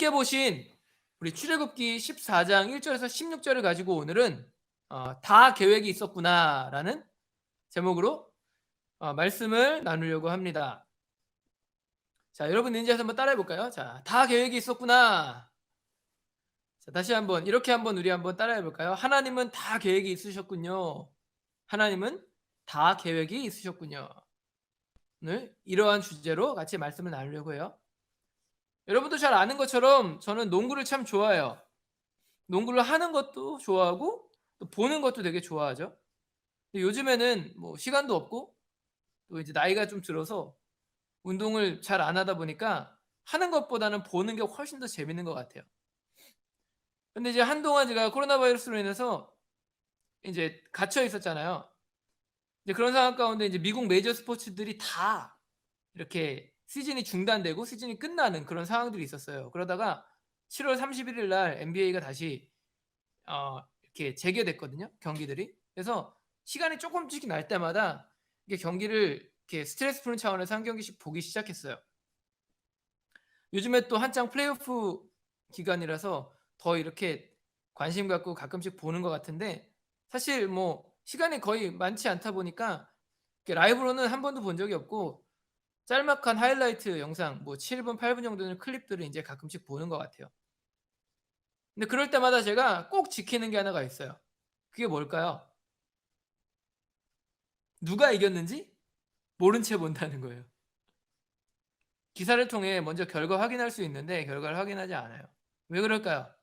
함께 보신 우리 출애굽기 14장 1절에서 16절을 가지고 오늘은 다 계획이 있었구나라는 제목으로 말씀을 나누려고 합니다. 자, 여러분 인지해서 한번 따라해 볼까요? 자, 다 계획이 있었구나. 자, 다시 한번 이렇게 한번 우리 한번 따라해 볼까요? 하나님은 다 계획이 있으셨군요. 하나님은 다 계획이 있으셨군요. 오늘 이러한 주제로 같이 말씀을 나누려고 해요. 여러분도 잘 아는 것처럼 저는 농구를 참 좋아해요. 농구를 하는 것도 좋아하고 또 보는 것도 되게 좋아하죠. 근데 요즘에는 뭐 시간도 없고 또 이제 나이가 좀 들어서 운동을 잘 안 하다 보니까 하는 것보다는 보는 게 훨씬 더 재밌는 것 같아요. 근데 이제 한동안 제가 코로나 바이러스로 인해서 이제 갇혀 있었잖아요. 이제 그런 상황 가운데 이제 미국 메이저 스포츠들이 다 이렇게 시즌이 중단되고 시즌이 끝나는 그런 상황들이 있었어요. 그러다가 7월 31일 날 NBA가 다시 이렇게 재개됐거든요, 경기들이. 그래서 시간이 조금씩 날 때마다 이게 경기를 이렇게 스트레스 푸는 차원에서 한 경기씩 보기 시작했어요. 요즘에 또 한창 플레이오프 기간이라서 더 이렇게 관심 갖고 가끔씩 보는 것 같은데, 사실 뭐 시간이 거의 많지 않다 보니까 이렇게 라이브로는 한 번도 본 적이 없고 짤막한 하이라이트 영상 뭐 7분, 8분 정도 되는 클립들을 이제 가끔씩 보는 것 같아요. 근데 그럴 때마다 제가 꼭 지키는 게 하나가 있어요. 그게 뭘까요? 누가 이겼는지 모른 채 본다는 거예요. 기사를 통해 먼저 결과 확인할 수 있는데 결과를 확인하지 않아요. 왜 그럴까요?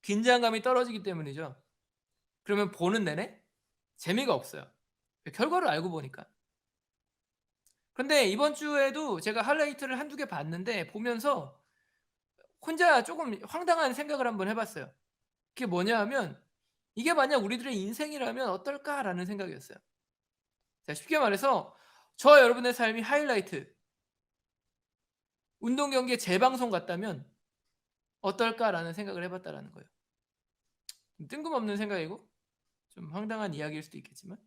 긴장감이 떨어지기 때문이죠. 그러면 보는 내내 재미가 없어요. 결과를 알고 보니까. 그런데 이번 주에도 제가 하이라이트를 한두 개 봤는데 보면서 혼자 조금 황당한 생각을 한번 해봤어요. 그게 뭐냐 하면, 이게 만약 우리들의 인생이라면 어떨까라는 생각이었어요. 자, 쉽게 말해서 저와 여러분의 삶이 하이라이트, 운동 경기의 재방송 같다면 어떨까라는 생각을 해봤다라는 거예요. 좀 뜬금없는 생각이고 좀 황당한 이야기일 수도 있겠지만,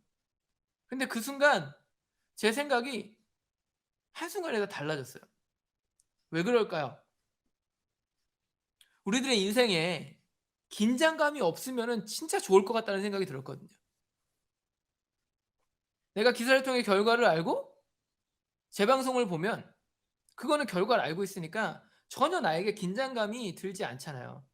근데 그 순간 제 생각이 한순간에 다 달라졌어요. 왜 그럴까요? 우리들의 인생에 긴장감이 없으면 진짜 좋을 것 같다는 생각이 들었거든요. 내가 기사를 통해 결과를 알고 재방송을 보면 그거는 결과를 알고 있으니까 전혀 나에게 긴장감이 들지 않잖아요.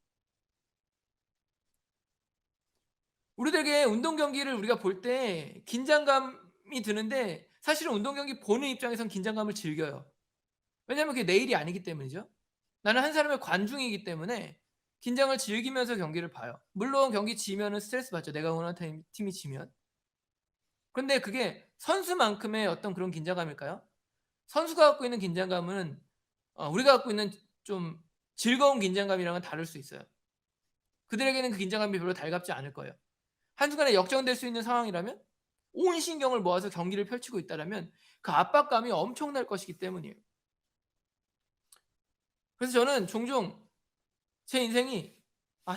우리들에게 운동 경기를 우리가 볼 때 긴장감이 드는데, 사실은 운동 경기 보는 입장에선 긴장감을 즐겨요. 왜냐하면 그게 내 일이 아니기 때문이죠. 나는 한 사람의 관중이기 때문에 긴장을 즐기면서 경기를 봐요. 물론 경기 지면은 스트레스 받죠. 내가 응원하는 팀이 지면. 그런데 그게 선수만큼의 어떤 그런 긴장감일까요? 선수가 갖고 있는 긴장감은 우리가 갖고 있는 좀 즐거운 긴장감이랑은 다를 수 있어요. 그들에게는 그 긴장감이 별로 달갑지 않을 거예요. 한순간에 역전될 수 있는 상황이라면, 온 신경을 모아서 경기를 펼치고 있다라면 그 압박감이 엄청날 것이기 때문이에요. 그래서 저는 종종 제 인생이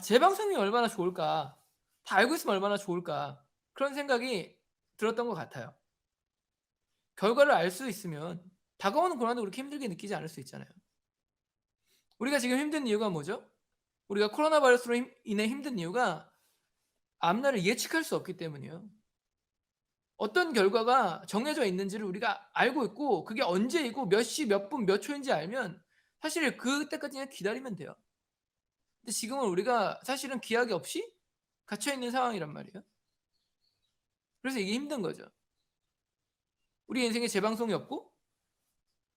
재방송이 얼마나 좋을까, 다 알고 있으면 얼마나 좋을까, 그런 생각이 들었던 것 같아요. 결과를 알 수 있으면 다가오는 고난도 그렇게 힘들게 느끼지 않을 수 있잖아요. 우리가 지금 힘든 이유가 뭐죠? 우리가 코로나 바이러스로 인해 힘든 이유가 앞날을 예측할 수 없기 때문이에요. 어떤 결과가 정해져 있는지를 우리가 알고 있고 그게 언제이고 몇 시, 몇 분, 몇 초인지 알면 사실 그때까지 그냥 기다리면 돼요. 근데 지금은 우리가 사실은 기약이 없이 갇혀 있는 상황이란 말이에요. 그래서 이게 힘든 거죠. 우리 인생에 재방송이 없고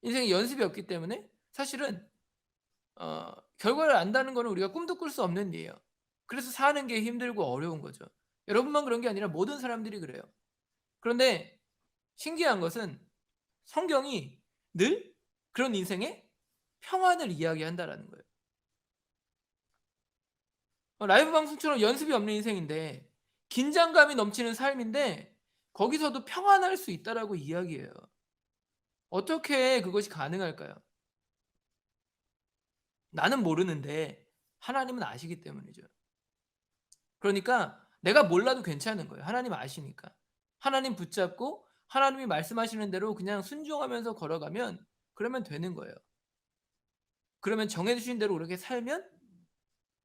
인생에 연습이 없기 때문에 사실은 결과를 안다는 거는 우리가 꿈도 꿀 수 없는 일이에요. 그래서 사는 게 힘들고 어려운 거죠. 여러분만 그런 게 아니라 모든 사람들이 그래요. 그런데 신기한 것은 성경이 늘 그런 인생의 평안을 이야기한다라는 거예요. 라이브 방송처럼 연습이 없는 인생인데, 긴장감이 넘치는 삶인데 거기서도 평안할 수 있다라고 이야기해요. 어떻게 그것이 가능할까요? 나는 모르는데 하나님은 아시기 때문이죠. 그러니까 내가 몰라도 괜찮은 거예요. 하나님 아시니까. 하나님 붙잡고 하나님이 말씀하시는 대로 그냥 순종하면서 걸어가면 그러면 되는 거예요. 그러면 정해주신 대로 그렇게 살면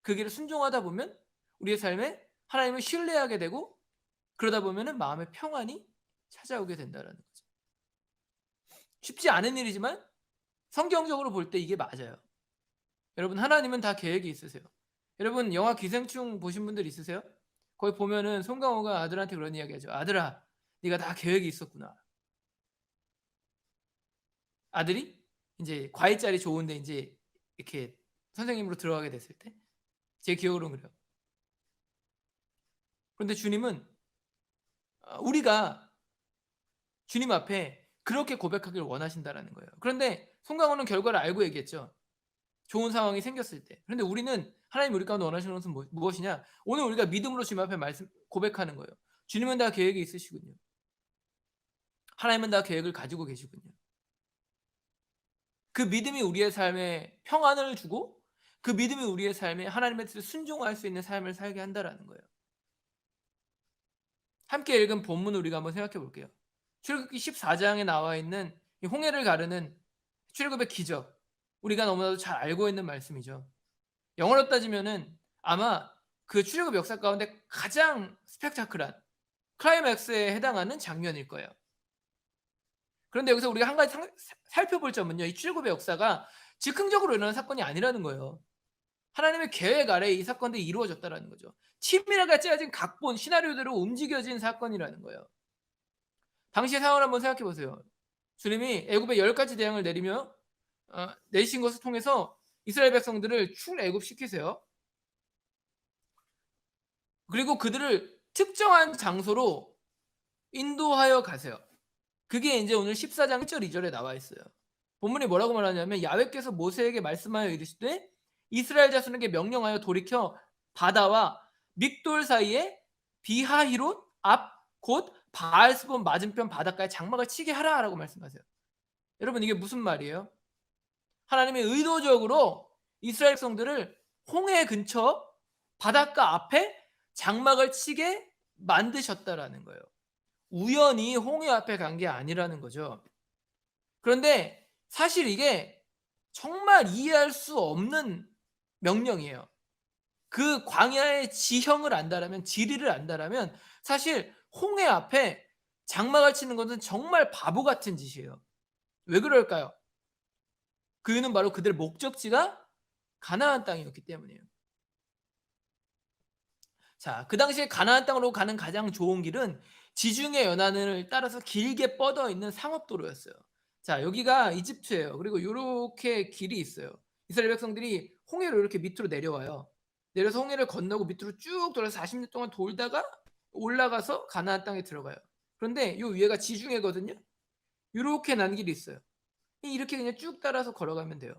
그 길을 순종하다 보면 우리의 삶에 하나님을 신뢰하게 되고 그러다 보면은 마음의 평안이 찾아오게 된다라는 거죠. 쉽지 않은 일이지만 성경적으로 볼 때 이게 맞아요. 여러분 하나님은 다 계획이 있으세요. 여러분 영화 기생충 보신 분들 있으세요? 거기 보면은 송강호가 아들한테 그런 이야기하죠. 아들아, 네가 다 계획이 있었구나. 아들이 이제 과외짜리 좋은데 이제 이렇게 선생님으로 들어가게 됐을 때 제 기억으로는 그래요. 그런데 주님은 우리가 주님 앞에 그렇게 고백하기를 원하신다라는 거예요. 그런데 송강호는 결과를 알고 얘기했죠. 좋은 상황이 생겼을 때. 그런데 우리는 하나님 우리 가운데 원하시는 것은 무엇이냐? 오늘 우리가 믿음으로 주님 앞에 고백하는 거예요. 주님은 다 계획이 있으시군요. 하나님은 다 계획을 가지고 계시군요. 그 믿음이 우리의 삶에 평안을 주고 그 믿음이 우리의 삶에 하나님의 뜻을 순종할 수 있는 삶을 살게 한다라는 거예요. 함께 읽은 본문을 우리가 한번 생각해 볼게요. 출애굽기 14장에 나와 있는 이 홍해를 가르는 출애굽의 기적. 우리가 너무나도 잘 알고 있는 말씀이죠. 영어로 따지면은 아마 그 출애굽 역사 가운데 가장 스펙타클한 클라이맥스에 해당하는 장면일 거예요. 그런데 여기서 우리가 한 가지 살펴볼 점은요. 이 출애굽의 역사가 즉흥적으로 일어난 사건이 아니라는 거예요. 하나님의 계획 아래에 이 사건들이 이루어졌다는 거죠. 치밀하게 짜여진 각본, 시나리오대로 움직여진 사건이라는 거예요. 당시의 상황을 한번 생각해 보세요. 주님이 애굽에 10가지 대항을 내리며 내신 것을 통해서 이스라엘 백성들을 출애굽시키세요. 그리고 그들을 특정한 장소로 인도하여 가세요. 그게 이제 오늘 14장 1절 2절에 나와 있어요. 본문이 뭐라고 말하냐면 야훼께서 모세에게 말씀하여 이르시되 이스라엘 자손에게 명령하여 돌이켜 바다와 믹돌 사이에 비하히롯 앞 곧 바알스본 맞은편 바닷가에 장막을 치게 하라라고 말씀하세요. 여러분 이게 무슨 말이에요? 하나님이 의도적으로 이스라엘 백성들을 홍해 근처 바닷가 앞에 장막을 치게 만드셨다라는 거예요. 우연히 홍해 앞에 간 게 아니라는 거죠. 그런데 사실 이게 정말 이해할 수 없는 명령이에요. 그 광야의 지형을 안다라면, 지리를 안다라면 사실 홍해 앞에 장막을 치는 것은 정말 바보 같은 짓이에요. 왜 그럴까요? 그 이유는 바로 그들의 목적지가 가나안 땅이었기 때문이에요. 자, 그 당시에 가나안 땅으로 가는 가장 좋은 길은 지중해 연안을 따라서 길게 뻗어 있는 상업도로였어요. 자, 여기가 이집트예요. 그리고 이렇게 길이 있어요. 이스라엘 백성들이 홍해로 이렇게 밑으로 내려와요. 내려서 홍해를 건너고 밑으로 쭉 돌아서 40년 동안 돌다가 올라가서 가나안 땅에 들어가요. 그런데 이 위에가 지중해거든요. 이렇게 난 길이 있어요. 이렇게 그냥 쭉 따라서 걸어가면 돼요.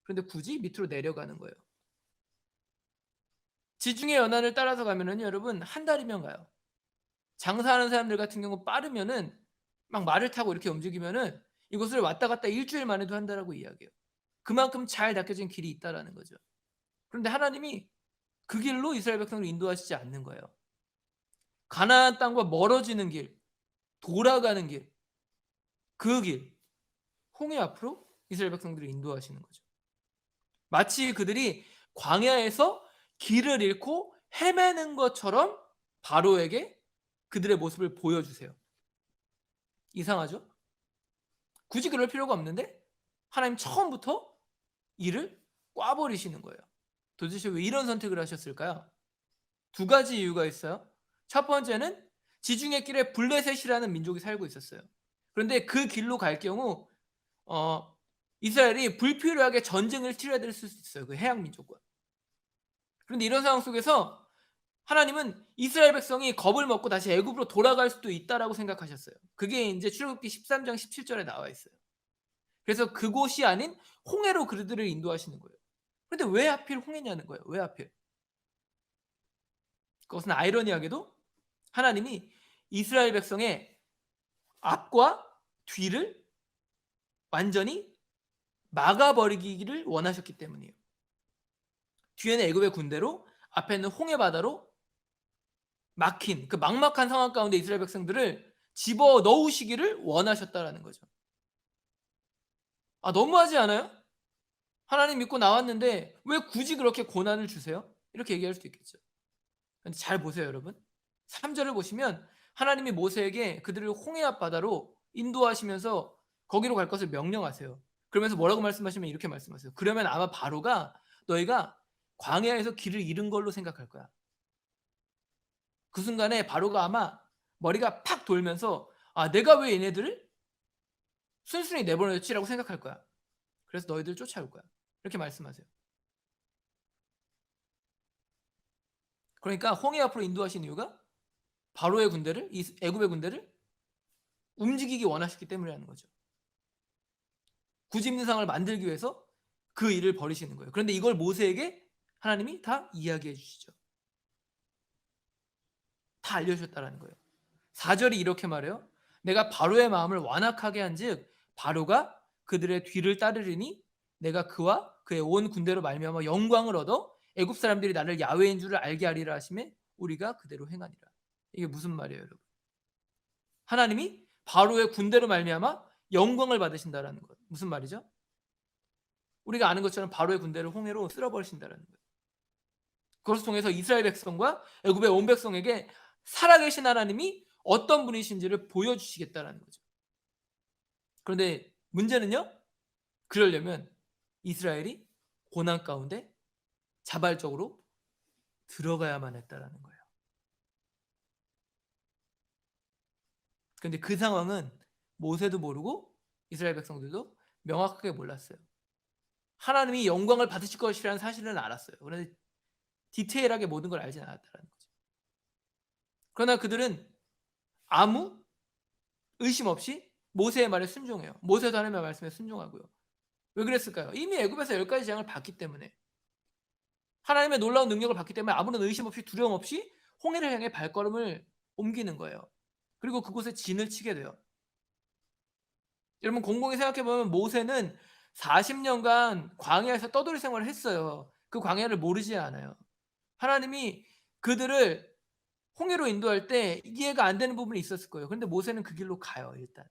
그런데 굳이 밑으로 내려가는 거예요. 지중해 연안을 따라서 가면은 여러분 한 달이면 가요. 장사하는 사람들 같은 경우 빠르면은 막 말을 타고 이렇게 움직이면은 이곳을 왔다 갔다 일주일 만에도 한다라고 이야기해요. 그만큼 잘 닦여진 길이 있다라는 거죠. 그런데 하나님이 그 길로 이스라엘 백성을 인도하시지 않는 거예요. 가나안 땅과 멀어지는 길, 돌아가는 길, 그 길, 홍해 앞으로 이스라엘 백성들을 인도하시는 거죠. 마치 그들이 광야에서 길을 잃고 헤매는 것처럼 바로에게 그들의 모습을 보여주세요. 이상하죠? 굳이 그럴 필요가 없는데 하나님 처음부터 이를 꽈버리시는 거예요. 도대체 왜 이런 선택을 하셨을까요? 두 가지 이유가 있어요. 첫 번째는 지중해 길에 블레셋이라는 민족이 살고 있었어요. 그런데 그 길로 갈 경우 이스라엘이 불필요하게 전쟁을 치러야 될 수 있어요. 그 해양 민족과. 그런데 이런 상황 속에서 하나님은 이스라엘 백성이 겁을 먹고 다시 애굽으로 돌아갈 수도 있다라고 생각하셨어요. 그게 이제 출애굽기 13장 17절에 나와 있어요. 그래서 그곳이 아닌 홍해로 그들을 인도하시는 거예요. 그런데 왜 하필 홍해냐는 거예요. 왜 하필? 그것은 아이러니하게도 하나님이 이스라엘 백성의 앞과 뒤를 완전히 막아버리기를 원하셨기 때문이에요. 뒤에는 애굽의 군대로 앞에는 홍해 바다로 막힌 그 막막한 상황 가운데 이스라엘 백성들을 집어 넣으시기를 원하셨다라는 거죠. 너무하지 않아요? 하나님 믿고 나왔는데 왜 굳이 그렇게 고난을 주세요? 이렇게 얘기할 수도 있겠죠. 근데 잘 보세요, 여러분. 3절을 보시면 하나님이 모세에게 그들을 홍해 앞바다로 인도하시면서 거기로 갈 것을 명령하세요. 그러면서 뭐라고 말씀하시면 이렇게 말씀하세요. 그러면 아마 바로가 너희가 광야에서 길을 잃은 걸로 생각할 거야. 그 순간에 바로가 아마 머리가 팍 돌면서 아, 내가 왜 얘네들을 순순히 내보냈지라고 생각할 거야. 그래서 너희들 쫓아올 거야. 이렇게 말씀하세요. 그러니까 홍해 앞으로 인도하신 이유가 바로의 군대를, 이 애굽의 군대를 움직이기 원하셨기 때문이라는 거죠. 구집민상을 만들기 위해서 그 일을 벌이시는 거예요. 그런데 이걸 모세에게 하나님이 다 이야기해 주시죠. 다 알려주셨다는 거예요. 4절이 이렇게 말해요. 내가 바로의 마음을 완악하게 한즉 바로가 그들의 뒤를 따르리니 내가 그와 그의 온 군대로 말미암아 영광을 얻어 애굽 사람들이 나를 야훼인 줄을 알게 하리라 하심에 우리가 그대로 행하니라. 이게 무슨 말이에요, 여러분? 하나님이 바로의 군대로 말미암아 영광을 받으신다라는 것. 무슨 말이죠? 우리가 아는 것처럼 바로의 군대를 홍해로 쓸어버리신다는 거예요. 그것을 통해서 이스라엘 백성과 애굽의 온 백성에게 살아계신 하나님이 어떤 분이신지를 보여주시겠다는 거죠. 그런데 문제는요, 그러려면 이스라엘이 고난 가운데 자발적으로 들어가야만 했다라는 거예요. 그런데 그 상황은 모세도 모르고 이스라엘 백성들도 명확하게 몰랐어요. 하나님이 영광을 받으실 것이라는 사실은 알았어요. 그런데 디테일하게 모든 걸 알지 않았다는 거죠. 그러나 그들은 아무 의심 없이 모세의 말에 순종해요. 모세도 하나님의 말씀에 순종하고요. 왜 그랬을까요? 이미 애굽에서 10가지 재앙을 봤기 때문에, 하나님의 놀라운 능력을 봤기 때문에 아무런 의심 없이 두려움 없이 홍해를 향해 발걸음을 옮기는 거예요. 그리고 그곳에 진을 치게 돼요. 여러분 곰곰이 생각해보면 모세는 40년간 광야에서 떠돌이 생활을 했어요. 그 광야를 모르지 않아요. 하나님이 그들을 홍해로 인도할 때 이해가 안 되는 부분이 있었을 거예요. 그런데 모세는 그 길로 가요. 일단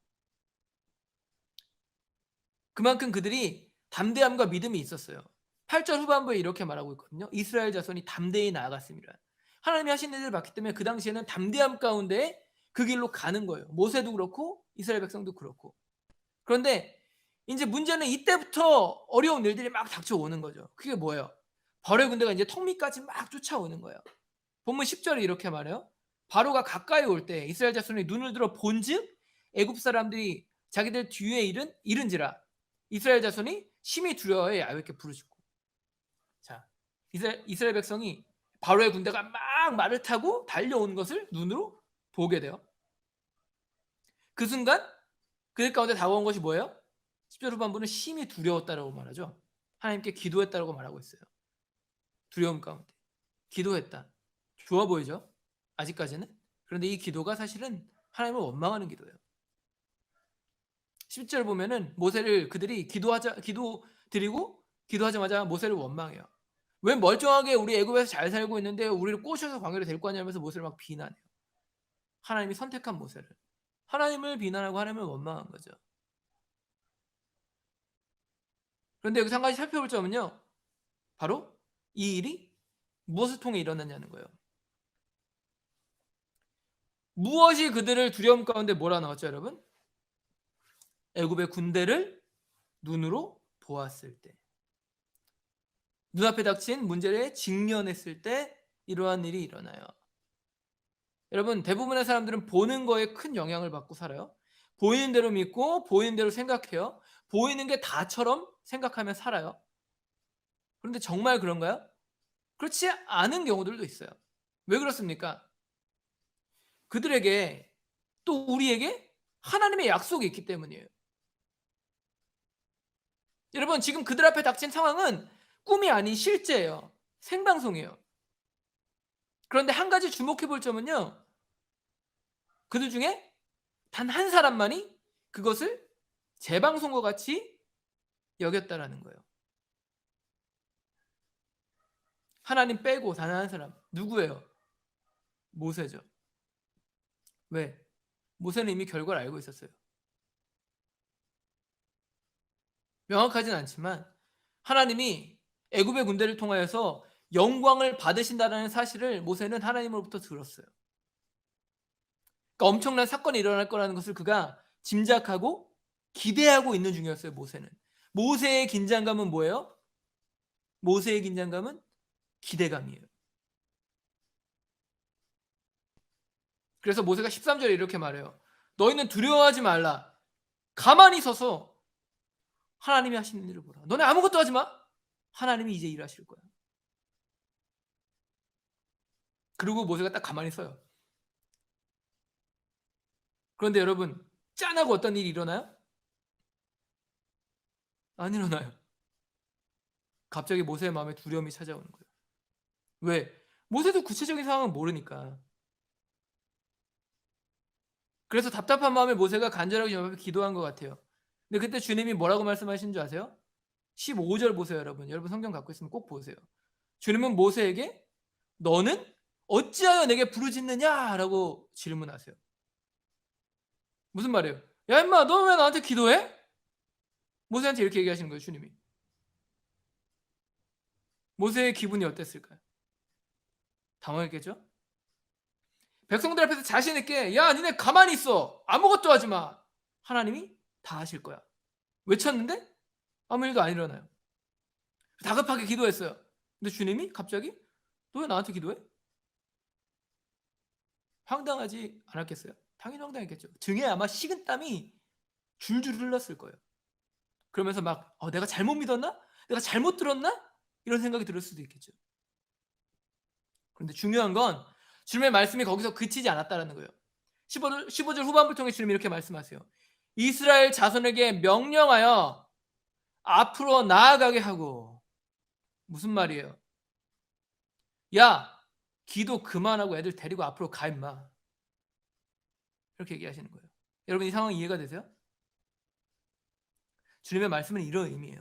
그만큼 그들이 담대함과 믿음이 있었어요. 8절 후반부에 이렇게 말하고 있거든요. 이스라엘 자손이 담대히 나아갔습니다. 하나님이 하신 일을 봤기 때문에 그 당시에는 담대함 가운데 그 길로 가는 거예요. 모세도 그렇고 이스라엘 백성도 그렇고. 그런데 이제 문제는 이때부터 어려운 일들이 막 닥쳐오는 거죠. 그게 뭐예요? 벌의 군대가 이제 턱밑까지 막 쫓아오는 거예요. 본문 10절에 이렇게 말해요. 바로가 가까이 올 때 이스라엘 자손이 눈을 들어 본즉 애굽 사람들이 자기들 뒤에 이른지라 이스라엘 자손이 심히 두려워해 야훼께 부르짖고. 자, 이스라엘 백성이 바로의 군대가 막 말을 타고 달려오는 것을 눈으로 보게 돼요. 그 순간 그들 가운데 다가온 것이 뭐예요? 10절 후반부는 심히 두려웠다라고 말하죠. 하나님께 기도했다라고 말하고 있어요. 두려움 가운데 기도했다. 좋아 보이죠? 아직까지는. 그런데 이 기도가 사실은 하나님을 원망하는 기도예요. 10절 보면은 모세를 그들이 기도 드리고 기도하자마자 모세를 원망해요. 왜 멀쩡하게 우리 애굽에서 잘 살고 있는데 우리를 꼬셔서 광야로 데리고 왔냐면서 모세를 막 비난해요. 하나님이 선택한 모세를. 하나님을 비난하고 하나님을 원망한 거죠. 그런데 여기서 한 가지 살펴볼 점은요. 바로 이 일이 무엇을 통해 일어났냐는 거예요. 무엇이 그들을 두려움 가운데 몰아넣었죠, 여러분? 애굽의 군대를 눈으로 보았을 때, 눈앞에 닥친 문제에 직면했을 때 이러한 일이 일어나요. 여러분 대부분의 사람들은 보는 거에 큰 영향을 받고 살아요. 보이는 대로 믿고 보이는 대로 생각해요. 보이는 게 다처럼 생각하며 살아요. 그런데 정말 그런가요? 그렇지 않은 경우들도 있어요. 왜 그렇습니까? 그들에게 또 우리에게 하나님의 약속이 있기 때문이에요. 여러분 지금 그들 앞에 닥친 상황은 꿈이 아닌 실제예요. 생방송이에요. 그런데 한 가지 주목해 볼 점은요. 그들 중에 단 한 사람만이 그것을 재방송과 같이 여겼다라는 거예요. 하나님 빼고 단 한 사람. 누구예요? 모세죠. 왜? 모세는 이미 결과를 알고 있었어요. 명확하진 않지만 하나님이 애굽의 군대를 통하여서 영광을 받으신다는 사실을 모세는 하나님으로부터 들었어요. 그러니까 엄청난 사건이 일어날 거라는 것을 그가 짐작하고 기대하고 있는 중이었어요. 모세는. 모세의 긴장감은 뭐예요? 모세의 긴장감은 기대감이에요. 그래서 모세가 13절에 이렇게 말해요. 너희는 두려워하지 말라. 가만히 서서 하나님이 하시는 일을 보라. 너네 아무것도 하지 마. 하나님이 이제 일하실 거야. 그리고 모세가 딱 가만히 서요. 그런데 여러분, 짠하고 어떤 일이 일어나요? 안 일어나요. 갑자기 모세의 마음에 두려움이 찾아오는 거예요. 왜? 모세도 구체적인 상황은 모르니까. 그래서 답답한 마음에 모세가 간절하게 주님 앞에 기도한 것 같아요. 근데 그때 주님이 뭐라고 말씀하신 줄 아세요? 15절 보세요, 여러분. 여러분 성경 갖고 있으면 꼭 보세요. 주님은 모세에게 너는 어찌하여 내게 부르짖느냐? 라고 질문하세요. 무슨 말이에요? 야 임마, 너 왜 나한테 기도해? 모세한테 이렇게 얘기하시는 거예요, 주님이. 모세의 기분이 어땠을까요? 당황했겠죠? 백성들 앞에서 자신 있게 야 니네 가만히 있어. 아무것도 하지 마. 하나님이 다 하실 거야. 외쳤는데 아무 일도 안 일어나요. 다급하게 기도했어요. 근데 주님이 갑자기 너 왜 나한테 기도해? 황당하지 않았겠어요? 당연히 황당했겠죠. 등에 아마 식은땀이 줄줄 흘렀을 거예요. 그러면서 막 내가 잘못 믿었나? 내가 잘못 들었나? 이런 생각이 들을 수도 있겠죠. 그런데 중요한 건 주님의 말씀이 거기서 그치지 않았다는 거예요. 15절 후반부를 통해 주님이 이렇게 말씀하세요. 이스라엘 자손에게 명령하여 앞으로 나아가게 하고. 무슨 말이에요? 야, 기도 그만하고 애들 데리고 앞으로 가 임마. 이렇게 얘기하시는 거예요. 여러분 이 상황 이해가 되세요? 주님의 말씀은 이런 의미예요.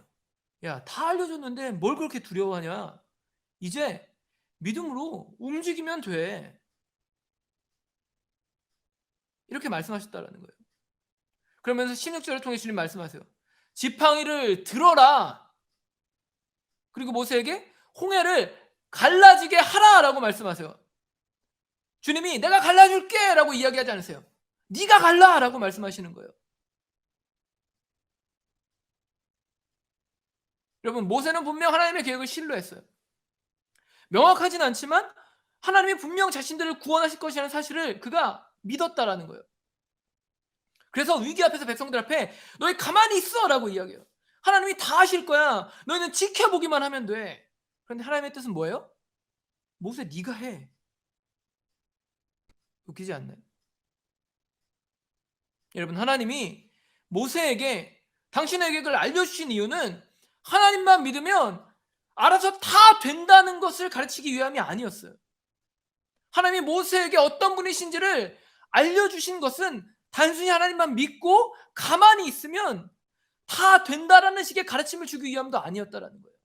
야, 다 알려줬는데 뭘 그렇게 두려워하냐? 이제 믿음으로 움직이면 돼. 이렇게 말씀하셨다라는 거예요. 그러면서 16절을 통해 주님 말씀하세요. 지팡이를 들어라. 그리고 모세에게 홍해를 갈라지게 하라라고 말씀하세요. 주님이 내가 갈라줄게 라고 이야기하지 않으세요. 네가 갈라 라고 말씀하시는 거예요. 여러분 모세는 분명 하나님의 계획을 신뢰했어요. 명확하진 않지만 하나님이 분명 자신들을 구원하실 것이라는 사실을 그가 믿었다라는 거예요. 그래서 위기 앞에서 백성들 앞에 너희 가만히 있어 라고 이야기해요. 하나님이 다 하실 거야. 너희는 지켜보기만 하면 돼. 그런데 하나님의 뜻은 뭐예요? 모세 네가 해. 웃기지 않나요? 여러분 하나님이 모세에게 당신의 계획을 알려주신 이유는 하나님만 믿으면 알아서 다 된다는 것을 가르치기 위함이 아니었어요. 하나님이 모세에게 어떤 분이신지를 알려주신 것은 단순히 하나님만 믿고 가만히 있으면 다 된다라는 식의 가르침을 주기 위함도 아니었다라는 거예요.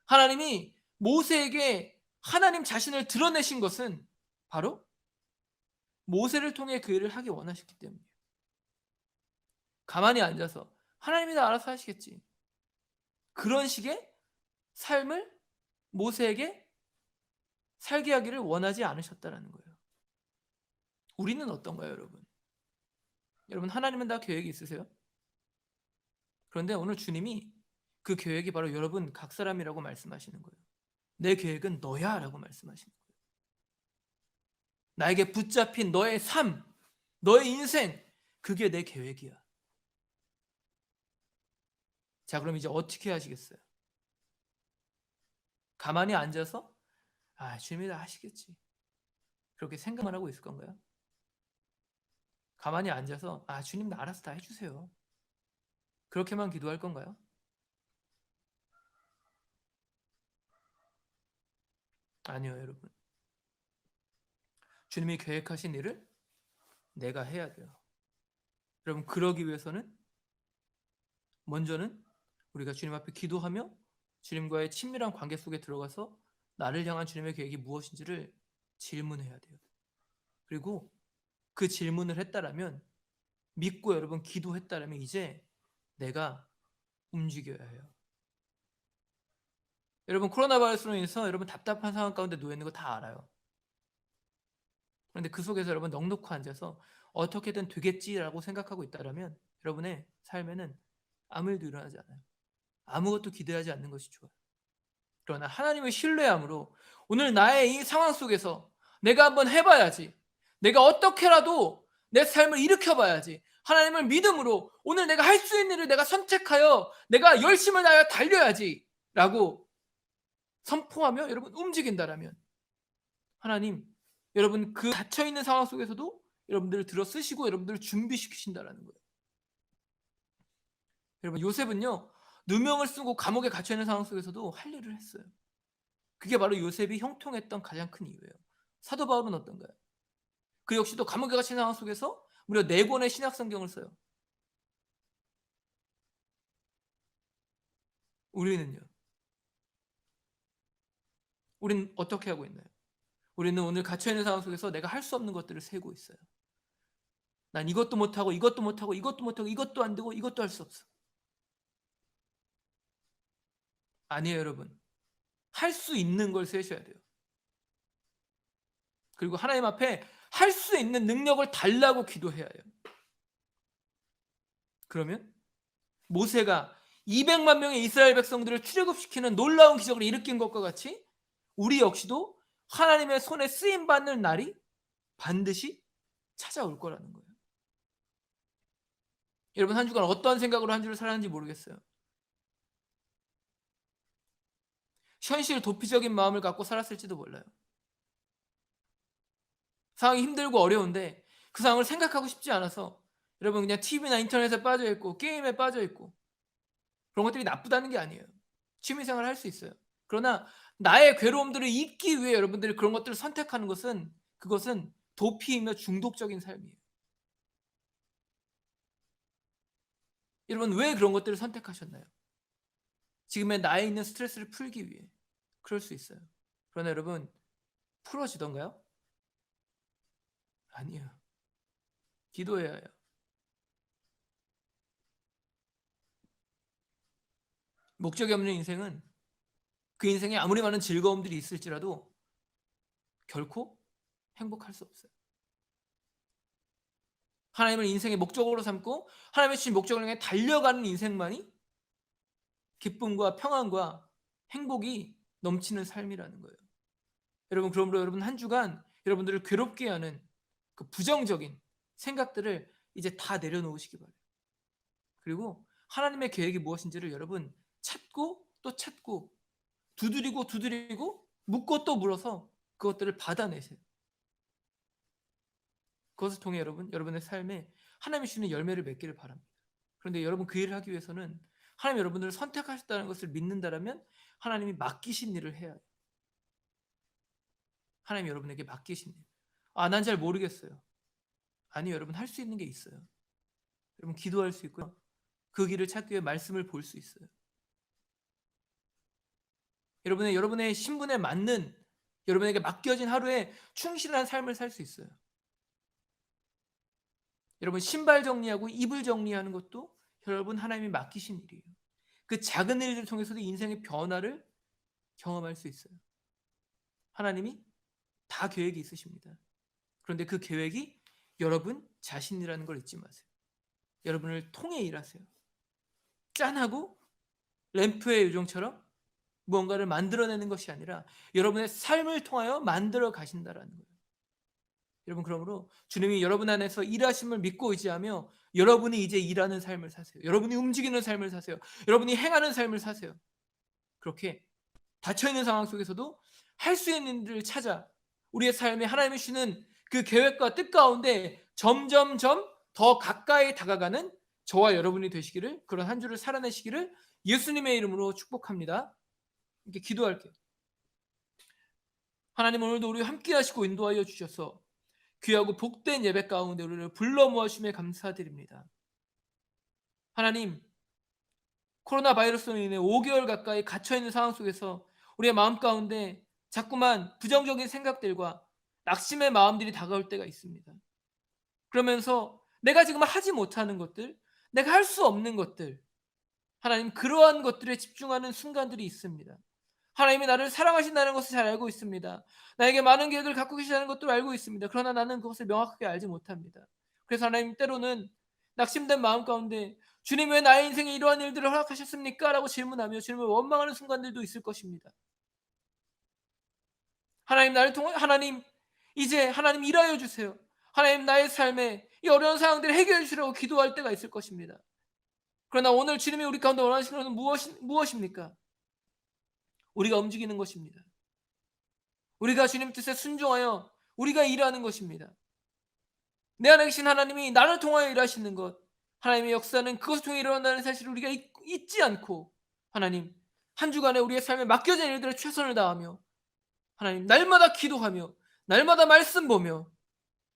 하나님이 모세에게 하나님 자신을 드러내신 것은 바로 모세를 통해 그 일을 하기 원하셨기 때문이에요. 가만히 앉아서 하나님이 다 알아서 하시겠지. 그런 식의 삶을 모세에게 살게 하기를 원하지 않으셨다는 거예요. 우리는 어떤가요, 여러분? 여러분 하나님은 다 계획이 있으세요? 그런데 오늘 주님이 그 계획이 바로 여러분 각 사람이라고 말씀하시는 거예요. 내 계획은 너야 라고 말씀하시는 거예요. 나에게 붙잡힌 너의 삶, 너의 인생, 그게 내 계획이야. 자, 그럼 이제 어떻게 하시겠어요? 가만히 앉아서 주님이 다 하시겠지. 그렇게 생각만 하고 있을 건가요? 가만히 앉아서 주님 알아서 다 해주세요. 그렇게만 기도할 건가요? 아니요, 여러분. 주님이 계획하신 일을 내가 해야 돼요. 여러분 그러기 위해서는 먼저는 우리가 주님 앞에 기도하며 주님과의 친밀한 관계 속에 들어가서 나를 향한 주님의 계획이 무엇인지를 질문해야 돼요. 그리고 그 질문을 했다라면 믿고 여러분 기도했다라면 이제 내가 움직여야 해요. 여러분 코로나 바이러스로 인해서 여러분 답답한 상황 가운데 놓여 있는 거 다 알아요. 그런데 그 속에서 여러분 넋놓고 앉아서 어떻게든 되겠지라고 생각하고 있다라면 여러분의 삶에는 아무 일도 일어나지 않아요. 아무것도 기대하지 않는 것이 좋아요. 그러나 하나님을 신뢰함으로 오늘 나의 이 상황 속에서 내가 한번 해봐야지, 내가 어떻게라도 내 삶을 일으켜봐야지, 하나님을 믿음으로 오늘 내가 할 수 있는 일을 내가 선택하여 내가 열심을 다하여 달려야지 라고 선포하며 여러분 움직인다라면 하나님 여러분 그 닫혀있는 상황 속에서도 여러분들을 들어 쓰시고 여러분들을 준비시키신다라는 거예요. 여러분 요셉은요 누명을 쓰고 감옥에 갇혀있는 상황 속에서도 할 일을 했어요. 그게 바로 요셉이 형통했던 가장 큰 이유예요. 사도 바울은 어떤가요? 그 역시도 감옥에 갇힌 상황 속에서 무려 4권의 신약 성경을 써요. 우리는요? 우리는 어떻게 하고 있나요? 우리는 오늘 갇혀있는 상황 속에서 내가 할 수 없는 것들을 세고 있어요. 난 이것도 못하고 이것도 못하고 이것도 못하고 이것도 안 되고 이것도 할 수 없어. 아니에요 여러분. 할 수 있는 걸 세셔야 돼요. 그리고 하나님 앞에 할 수 있는 능력을 달라고 기도해야 해요. 그러면 모세가 200만 명의 이스라엘 백성들을 출애굽시키는 놀라운 기적을 일으킨 것과 같이 우리 역시도 하나님의 손에 쓰임받는 날이 반드시 찾아올 거라는 거예요. 여러분 한 주간 어떤 생각으로 한 주를 살았는지 모르겠어요. 현실 도피적인 마음을 갖고 살았을지도 몰라요. 상황이 힘들고 어려운데 그 상황을 생각하고 싶지 않아서 여러분 그냥 TV나 인터넷에 빠져있고 게임에 빠져있고 그런 것들이 나쁘다는 게 아니에요. 취미생활을 할 수 있어요. 그러나 나의 괴로움들을 잊기 위해 여러분들이 그런 것들을 선택하는 것은 그것은 도피이며 중독적인 삶이에요. 여러분 왜 그런 것들을 선택하셨나요? 지금의 나에 있는 스트레스를 풀기 위해. 그럴 수 있어요. 그러나 여러분 풀어지던가요? 아니에요. 기도해야 해요. 목적이 없는 인생은 그 인생에 아무리 많은 즐거움들이 있을지라도 결코 행복할 수 없어요. 하나님을 인생의 목적으로 삼고 하나님의 주신 목적을 향해 달려가는 인생만이 기쁨과 평안과 행복이 넘치는 삶이라는 거예요. 여러분 그러므로 여러분 한 주간 여러분들을 괴롭게 하는 그 부정적인 생각들을 이제 다 내려놓으시기 바래요. 그리고 하나님의 계획이 무엇인지를 여러분 찾고 또 찾고 두드리고 두드리고 묻고 또 물어서 그것들을 받아내세요. 그것을 통해 여러분 여러분의 삶에 하나님이 주시는 열매를 맺기를 바랍니다. 그런데 여러분 그 일을 하기 위해서는 하나님 여러분들을 선택하셨다는 것을 믿는다라면 하나님이 맡기신 일을 해야 해요. 하나님 여러분에게 맡기신 일. 난 잘 모르겠어요. 아니요 여러분 할 수 있는 게 있어요. 여러분 기도할 수 있고요. 그 길을 찾기 위해 말씀을 볼 수 있어요. 여러분의 신분에 맞는 여러분에게 맡겨진 하루에 충실한 삶을 살 수 있어요. 여러분 신발 정리하고 이불 정리하는 것도 여러분 하나님이 맡기신 일이에요. 그 작은 일들을 통해서도 인생의 변화를 경험할 수 있어요. 하나님이 다 계획이 있으십니다. 그런데 그 계획이 여러분 자신이라는 걸 잊지 마세요. 여러분을 통해 일하세요. 짠하고 램프의 요정처럼 무언가를 만들어내는 것이 아니라 여러분의 삶을 통하여 만들어 가신다라는 거예요. 여러분 그러므로 주님이 여러분 안에서 일하심을 믿고 의지하며 여러분이 이제 일하는 삶을 사세요. 여러분이 움직이는 삶을 사세요. 여러분이 행하는 삶을 사세요. 그렇게 닫혀있는 상황 속에서도 할 수 있는 일을 찾아 우리의 삶에 하나님이 주시는 그 계획과 뜻 가운데 점점점 더 가까이 다가가는 저와 여러분이 되시기를, 그런 한 주를 살아내시기를 예수님의 이름으로 축복합니다. 이렇게 기도할게요. 하나님 오늘도 우리 함께 하시고 인도하여 주셔서 귀하고 복된 예배 가운데 우리를 불러 모아주심에 감사드립니다. 하나님 코로나 바이러스로 인해 5개월 가까이 갇혀있는 상황 속에서 우리의 마음 가운데 자꾸만 부정적인 생각들과 낙심의 마음들이 다가올 때가 있습니다. 그러면서 내가 지금 하지 못하는 것들, 내가 할 수 없는 것들, 하나님 그러한 것들에 집중하는 순간들이 있습니다. 하나님이 나를 사랑하신다는 것을 잘 알고 있습니다. 나에게 많은 계획을 갖고 계시다는 것도 알고 있습니다. 그러나 나는 그것을 명확하게 알지 못합니다. 그래서 하나님 때로는 낙심된 마음 가운데 주님 왜 나의 인생에 이러한 일들을 허락하셨습니까? 라고 질문하며 주님을 원망하는 순간들도 있을 것입니다. 하나님 나를 통해 하나님 이제 하나님 일하여 주세요. 하나님 나의 삶에 이 어려운 상황들을 해결해 주시라고 기도할 때가 있을 것입니다. 그러나 오늘 주님이 우리 가운데 원하시는 것은 무엇입니까? 우리가 움직이는 것입니다. 우리가 주님 뜻에 순종하여 우리가 일하는 것입니다. 내 안에 계신 하나님이 나를 통하여 일하시는 것, 하나님의 역사는 그것을 통해 일어난다는 사실을 우리가 잊지 않고 하나님 한 주간에 우리의 삶에 맡겨진 일들에 최선을 다하며 하나님 날마다 기도하며 날마다 말씀 보며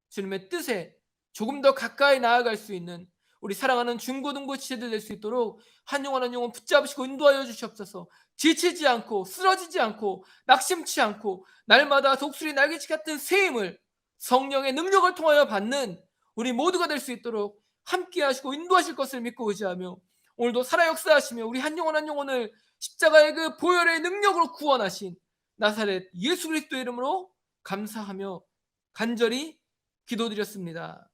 주님의 뜻에 조금 더 가까이 나아갈 수 있는 우리 사랑하는 중고등부 지체들 될 수 있도록 한 영혼 한 영혼 붙잡으시고 인도하여 주시옵소서. 지치지 않고 쓰러지지 않고 낙심치 않고 날마다 독수리 날개치 같은 새 힘을 성령의 능력을 통하여 받는 우리 모두가 될 수 있도록 함께 하시고 인도하실 것을 믿고 의지하며 오늘도 살아 역사하시며 우리 한 영혼 한 영혼을 십자가의 그 보혈의 능력으로 구원하신 나사렛 예수 그리스도의 이름으로 감사하며 간절히 기도드렸습니다.